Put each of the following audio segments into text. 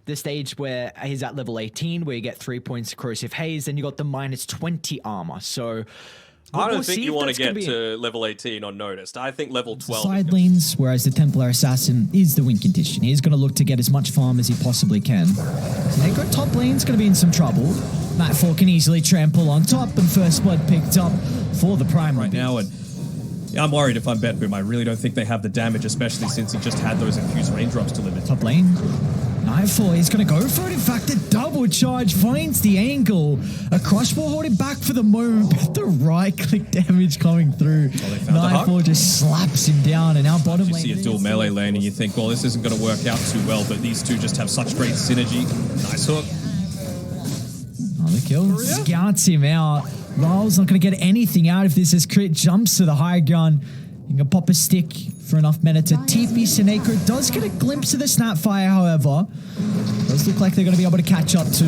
the stage where he's at level 18, where you get 3 points corrosive haze, and you got the minus 20 armor. So I don't think you want to get to level 18 unnoticed. I think level 12. Side lanes, whereas the Templar Assassin is the win condition. He's going to look to get as much farm as he possibly can. Negro top lane's going to be in some trouble. Nightfall can easily trample on top, and first blood picked up for the Prime right now. And yeah, I'm worried if I'm Betboom. I really don't think they have the damage, especially since he just had those infused raindrops delivered. Top lane. Nightfall, he's going to go for it. In fact, a double charge finds the angle. A crossbow holding back for the moment, but the right-click damage coming through. Nightfall just slaps him down, and now bottom lane. You see a dual melee lane, and you think, well, this isn't going to work out too well, but these two just have such great synergy. Nice hook. Oh, the kill scouts him out. Lyle's not going to get anything out of this as Crit jumps to the high ground. You can pop a stick for enough mana to TP. Seneko does get a glimpse of the Snapfire, however. Does look like they're going to be able to catch up to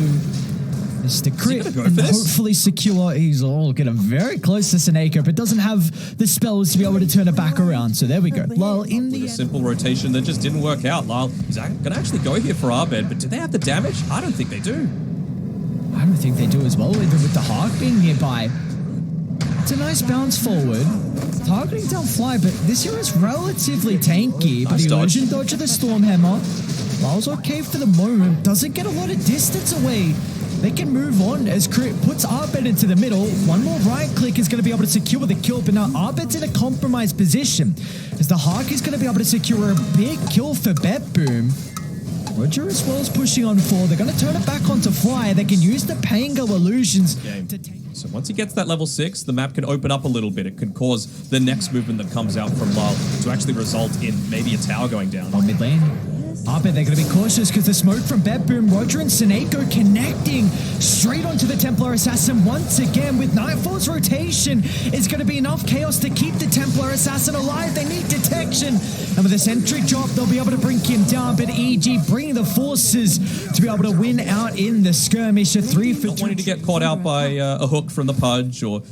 Mr. Crit and hopefully secure. He's all getting very close to Seneko, but doesn't have the spells to be able to turn it back around. So there we go. Lyle in the simple rotation that just didn't work out. Lyle is going to actually go here for Arbed, but do they have the damage? I don't think they do. I don't think they do as well, even with the Hawk being nearby. It's a nice bounce forward. Targeting down Fly, but this hero is relatively tanky. But the illusion dodge of the Stormhammer. Lyle's okay for the moment. Doesn't get a lot of distance away. They can move on as Crit puts Arbed into the middle. One more right click is going to be able to secure the kill, but now Arbed's in a compromised position as the Hawk is going to be able to secure a big kill for Betboom. Roger as well as pushing on 4. They're going to turn it back onto Fly. They can use the Pango illusions to take. So once he gets that level 6, the map can open up a little bit. It could cause the next movement that comes out from Lyle to actually result in maybe a tower going down. On mid lane. Arbed, they're going to be cautious because the smoke from Betboom, Roger and Seneko connecting straight onto the Templar Assassin once again with Nightfall's rotation is going to be enough chaos to keep the Templar Assassin alive. They need detection. And with a sentry drop, they'll be able to bring him down. But EG bringing the forces to be able to win out in the skirmish. A 3 for 2. Wanting to get caught out by a hook from the Pudge or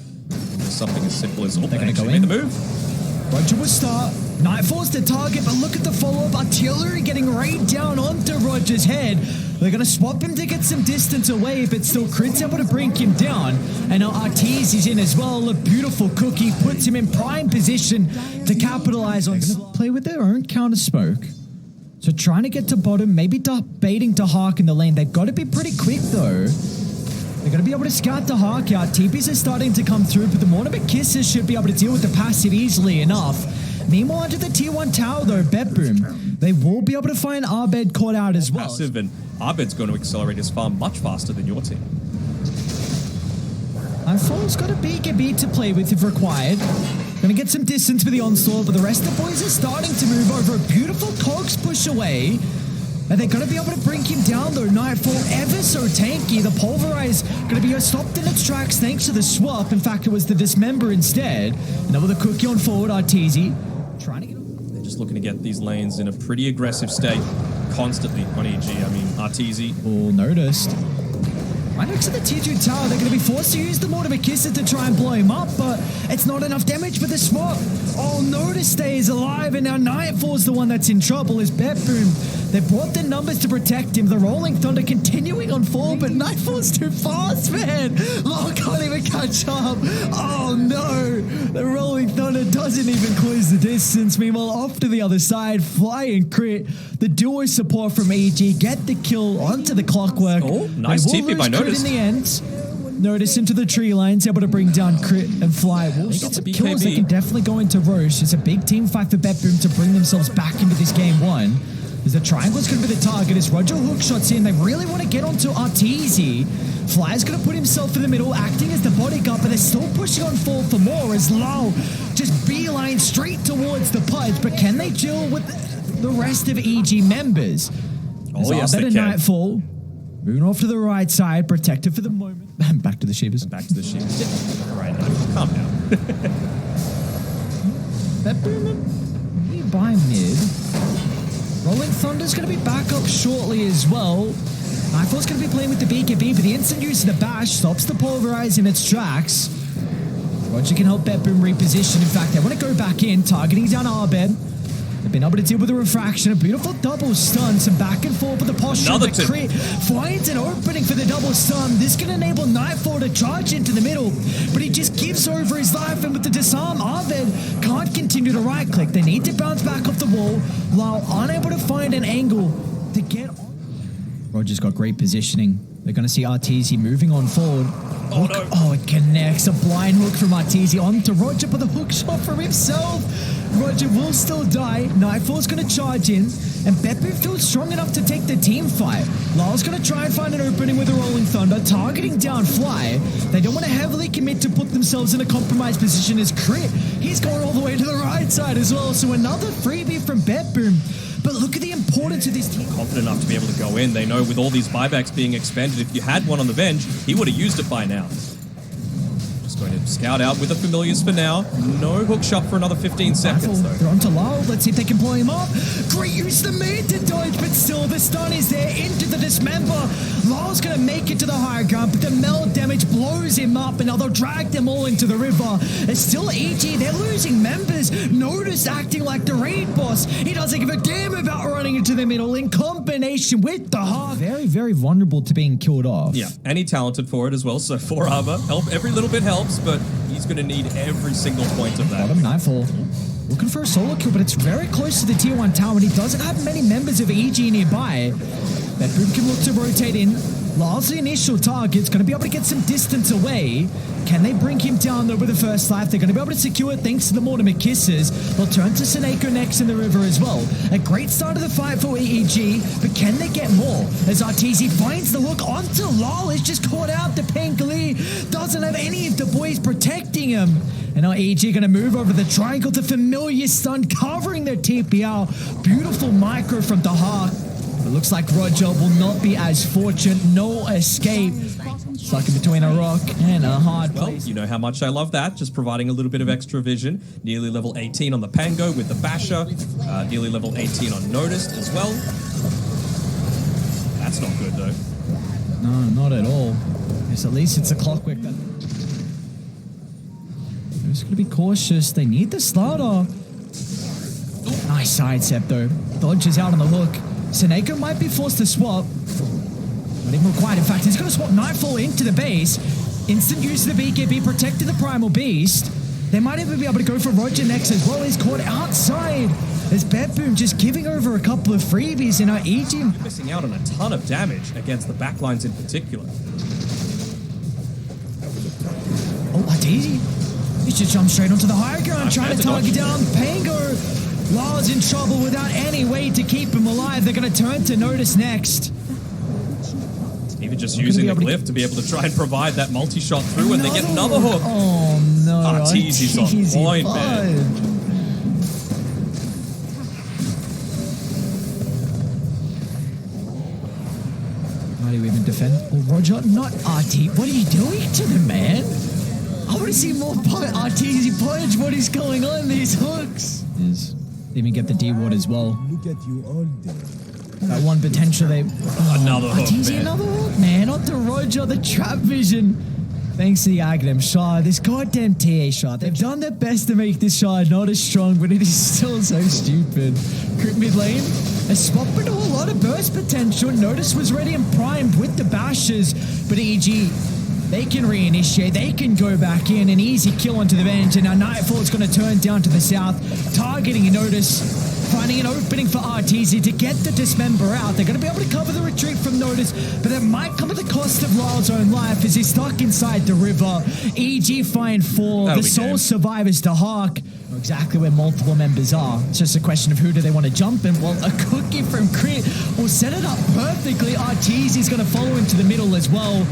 something as simple as they're going to go in. The move. Roger will start. Nightfall's the target, but look at the follow-up. Artillery getting rained down onto Roger's head. They're going to swap him to get some distance away, but still Crit's able to bring him down. And now Arteez is in as well. A beautiful cookie puts him in prime position to capitalize on. Play with their own counter smoke. So trying to get to bottom, maybe baiting to Hawk in the lane. They've got to be pretty quick though. They're going to be able to scout the Hawk out. TPs are starting to come through, but the Mortimer Kisses should be able to deal with the passive easily enough. Meanwhile, under the tier 1 tower though, Betboom, they will be able to find Arbed caught out as well. Passive, and Arbed's going to accelerate his farm much faster than your team. Nightfall's got a big beat to play with if required. Going to get some distance with the onslaught, but the rest of the boys are starting to move over. A beautiful cogs push away. And they're going to be able to bring him down though. Nightfall ever so tanky. The Pulverize going to be stopped in its tracks thanks to the swap. In fact, it was the Dismember instead. And now with a cookie on forward, Arteezy trying to get... They're just looking to get these lanes in a pretty aggressive state constantly on EG. I mean, Arteezy. All noticed. Right next to the tier 2 tower, they're going to be forced to use the Mortimer Kisser to try and blow him up, but it's not enough damage for the swap. Oh, Notice stays alive, and now Nightfall's the one that's in trouble as Betboom. They brought the numbers to protect him. The Rolling Thunder continuing on forward, but Nightfall's too fast, man. Law can't even catch up. Oh, no. The Rolling Thunder doesn't even close the distance. Meanwhile, off to the other side, Fly and Crit, the duo support from EG, get the kill onto the Clockwork. Oh, nice TP by Notice. In the end, Notice into the tree lines, able to bring down Crit and Fly. We'll get some kills. They can definitely go into Roche. It's a big team fight for Betboom to bring themselves back into this game 1. As the triangle's going to be the target as Roger hook shots in. They really want to get onto Arteezy. Fly's going to put himself in the middle, acting as the bodyguard, but they're still pushing on forward for more as Lau just beeline straight towards the Pudge. But can they deal with the rest of EG members? Oh, yes, they can. Nightfall. Moving off to the right side, protected for the moment. Back to the Shivers. Back to the Shivers. Yeah. All right, calm down. Betboom nearby mid. Rolling Thunder's going to be back up shortly as well. Nightfall's going to be playing with the BKB, but the instant use of the bash stops the Pulverize in its tracks. Roger can help Betboom reposition. In fact, they want to go back in, targeting down Arbed. They've been able to deal with the refraction, a beautiful double stun, some back and forth with the posture. Another The crit finds an opening for the double stun. This can enable Nightfall to charge into the middle, but he just gives over his life, and with the disarm, Arvid can't continue to right click. They need to bounce back off the wall while unable to find an angle to get on. Roger's got great positioning. They're going to see Arteezy moving on forward. Oh, no. Oh, it connects. A blind hook from Arteezy onto Roger, but the hook shot from himself. Roger will still die. Nightfall's going to charge in, and Betboom feels strong enough to take the team fight. Lyle's going to try and find an opening with a Rolling Thunder, targeting down Fly. They don't want to heavily commit to put themselves in a compromised position as Crit. He's going all the way to the right side as well, so another freebie from Betboom. But look at the importance of this team. Confident enough to be able to go in. They know with all these buybacks being expended, if you had one on the bench, he would have used it by now. Just going to scout out with the familiars for now. No hook shot for another 15 seconds, though. They're onto Lyle. Let's see if they can blow him up. Great use of the mid to dodge, but still the stun is there into the dismember. Lyle's going to make it to the higher ground, but the meld damage blows him up, and now they'll drag them all into the river. It's still EG. They're losing members. Notice acting like the raid boss. He doesn't give a damn about running into the middle in combination with the heart. Very, very vulnerable to being killed off. Yeah, and he talented for it as well, so 4 armor. Every little bit helps, but he's going to need every single point of that. Bottom Nightfall. Looking for a solo kill, but it's very close to the tier 1 tower, and he doesn't have many members of EG nearby. Betboom can look to rotate in. Lyle's the initial target's going to be able to get some distance away. Can they bring him down though with the first life? They're going to be able to secure it thanks to the Mortimer kisses. They'll turn to Seneko next in the river as well. A great start of the fight for EEG, but can they get more? As Arteezy finds the look onto Lyle, is just caught out. The Pangoli doesn't have any of the boys protecting him. And now EG going to move over the triangle to familiar stun, covering their TPR. Beautiful micro from the Hawk. It looks like Roger will not be as fortunate. No escape. Stuck in between a rock and a hard place. Well, you know how much I love that. Just providing a little bit of extra vision. Nearly level 18 on the Pango with the Basher. Nearly level 18 on Noticed as well. That's not good, though. No, not at all. Yes, at least it's a clockwork. They're just going to be cautious. They need the starter. Nice side step, though. Dodges out on the hook. Seneko might be forced to swap. Not even required. In fact, he's going to swap Nightfall into the base. Instant use of the BKB, protecting the Primal Beast. They might even be able to go for Roger next as well. He's caught outside. As Betboom just giving over a couple of freebies in our EG. Missing out on a ton of damage against the backlines in particular. Oh, Arteezy. He should jump straight onto the higher ground, trying to target down Pango. Lyle's in trouble without any way to keep him alive. They're going to turn to Notice next. Even just using the glyph to be able to try and provide that multi-shot through, and they get another hook. Oh, no. Arteezy's on point, man. How do you even defend? Oh, Roger, not Arteezy. What are you doing to them, man? I want to see more Arteezy punch. What is going on? These hooks. Even get the D-ward as well. Look at you all day. That one potential they... Another hook, man. Another hook, man. Onto Roger, the trap vision. Thanks to the Aghanim shard. This goddamn TA shard. They've done their best to make this shard not as strong, but it is still so stupid. Crit mid lane. A spot with a whole lot of burst potential. Notice was ready and primed with the bashes, but EG... They can reinitiate, they can go back in, an easy kill onto the bench, and now Nightfall is going to turn down to the south, targeting a Notice, finding an opening for Arteezy to get the Dismember out. They're going to be able to cover the retreat from Notice, but that might come at the cost of Lyle's own life as he's stuck inside the river. EG find 4, the sole survivors to Hawk. Know exactly where multiple members are. It's just a question of who do they want to jump in. Well, a cookie from Crit will set it up perfectly. Arteezy's going to follow into the middle as well.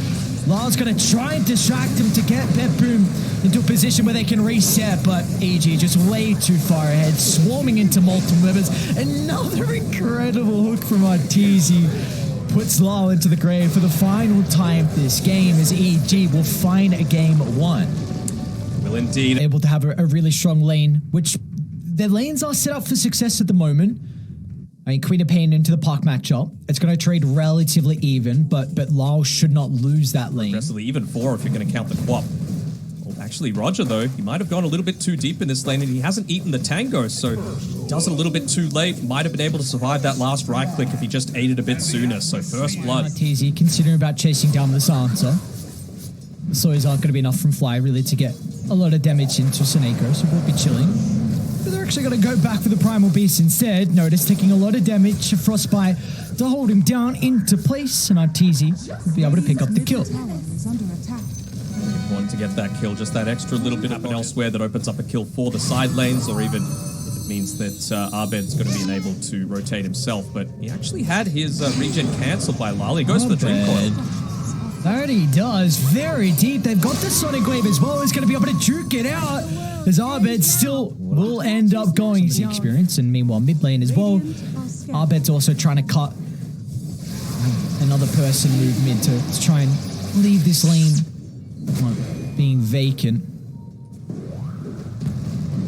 Lyle's going to try and distract him to get Betboom into a position where they can reset, but EG just way too far ahead, swarming into multiple members. Another incredible hook from Arteezy puts Lyle into the grave for the final time this game as EG will find a game 1. Will indeed. Able to have a really strong lane, which their lanes are set up for success at the moment. I mean, Queen of Pain into the Park matchup. It's going to trade relatively even, but Lyle should not lose that lane. Progressively even 4 if you're going to count the quap. Actually, Roger, though, he might have gone a little bit too deep in this lane, and he hasn't eaten the tango, so he does it a little bit too late. Might have been able to survive that last right click if he just ate it a bit sooner, so first blood. Not easy, considering about chasing down this answer. The Soys aren't going to be enough from Fly, really, to get a lot of damage into Seneko, so we'll be chilling. But they're actually going to go back for the Primal Beast instead. Notice taking a lot of damage, Frostbite to hold him down into place, and Arteezy will be able to pick up the kill. Important to get that kill, just that extra little bit happen elsewhere that opens up a kill for the side lanes, or even if it means that Abed's going to be unable to rotate himself. But he actually had his regen cancelled by Lali. He goes for the Dream Coil. That he does. Very deep. They've got the Sonic Wave as well. He's going to be able to juke it out, as Abed still will end up going the experience. And meanwhile, mid lane as well, Abed's also trying to cut another person move mid to try and leave this lane being vacant.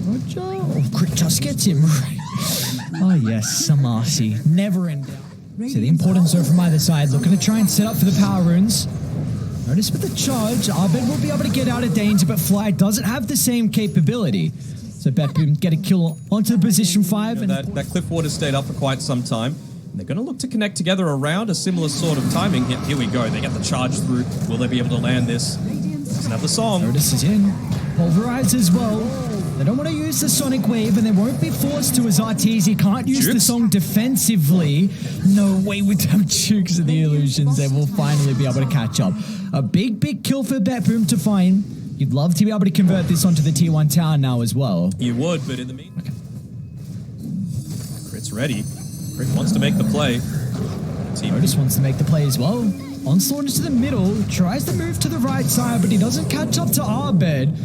Roger. Oh, Crit just gets him right. Oh yes, Samasi. Never in doubt. So the importance though from either side, looking to try and set up for the power runes. Notice with the charge, Abed will be able to get out of danger, but Fly doesn't have the same capability. So Betboom get a kill onto the position 5. You know, and that Cliff Ward has stayed up for quite some time. And they're going to look to connect together around a similar sort of timing. Yep, here we go. They get the charge through. Will they be able to land this? Doesn't have the song. Notice is in. Pulverize as well. They don't want to use the Sonic Wave, and they won't be forced to as Arteezy can't use the song defensively. No way with them jukes and the illusions. They will finally be able to catch up. A big kill for Betboom to find. You'd love to be able to convert this onto the T1 tower now as well. You would, but in the meantime... Okay. Crit's ready. Crit wants to make the play. Otis wants to make the play as well. Onslaught into the middle, tries to move to the right side, but he doesn't catch up to Abed.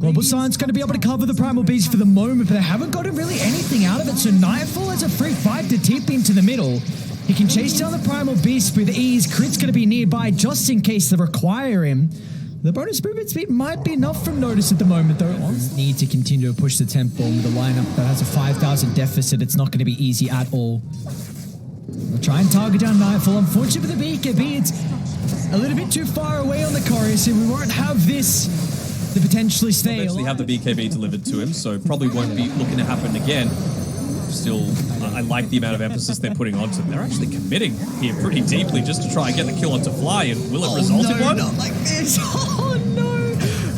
Global Science going to be able to cover the Primal Beast for the moment, but they haven't gotten really anything out of it, so Nightfall has a free fight to tip into the middle. He can chase down the Primal Beast with ease. Crit's going to be nearby just in case they require him. The bonus movement speed might be enough from Notice at the moment, though. Need to continue to push the tempo with a lineup that has a 5,000 deficit. It's not going to be easy at all. They'll try and target down Nightfall. Unfortunately for the BKB, it's a little bit too far away on the chorus, and we won't have this to potentially stay alive. Eventually have the BKB delivered to him, so probably won't be looking to happen again. Still, I like the amount of emphasis they're putting onto them. They're actually committing here pretty deeply just to try and get the kill onto Fly, and will it result in one? Not like this. Oh no!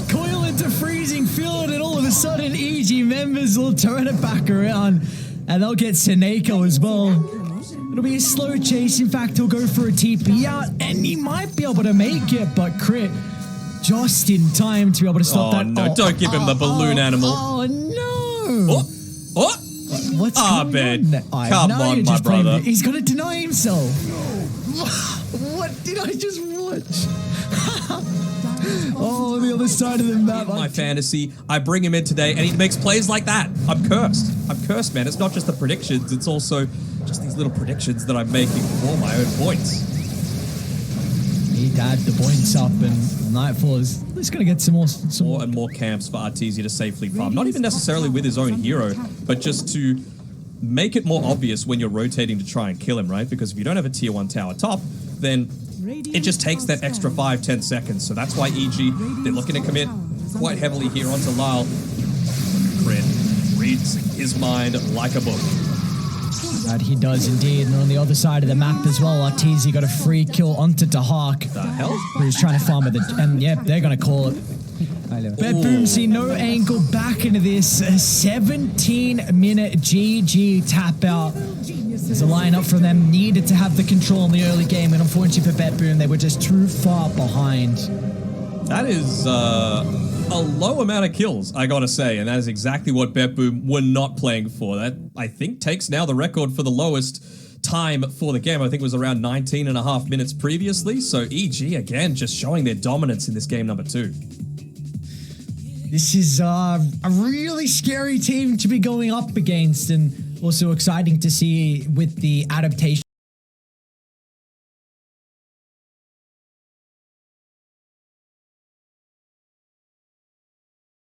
Coil into freezing field, and all of a sudden EG members will turn it back around, and they'll get Seneko as well. It'll be a slow chase. In fact, he'll go for a TP out, and he might be able to make it, but Crit just in time to be able to stop that. No, don't give him the balloon animal. Oh no! Oh! What's Abed, going on? come on, my brother. He's going to deny himself. What did I just watch? Oh, on the other side of the map. My fantasy, I bring him in today, and he makes plays like that. I'm cursed. I'm cursed, man. It's not just the predictions. It's also just these little predictions that I'm making for my own points. He'd add the points up, and Nightfall is going to get some more and more camps for Arteezy to safely farm. Not even necessarily with his own hero, but just to make it more obvious when you're rotating to try and kill him, right? Because if you don't have a tier 1 tower top, then it just takes that extra 5-10 seconds. So that's why EG, they're looking to commit quite heavily here onto Lyle. Crit reads his mind like a book. That he does indeed, and on the other side of the map as well, Arteezy got a free kill onto Dahak. The hell? Who's trying to farm with it, and yep, they're going to call it. Betboom see no angle back into this 17-minute GG tap out. There's a lineup from them needed to have the control in the early game, and unfortunately for Betboom, they were just too far behind. That is a low amount of kills, I gotta say, and that is exactly what Betboom were not playing for. That, I think, takes now the record for the lowest time for the game. I think it was around 19.5 minutes previously, so EG, again, just showing their dominance in this game number 2. This is a really scary team to be going up against, and also exciting to see with the adaptation.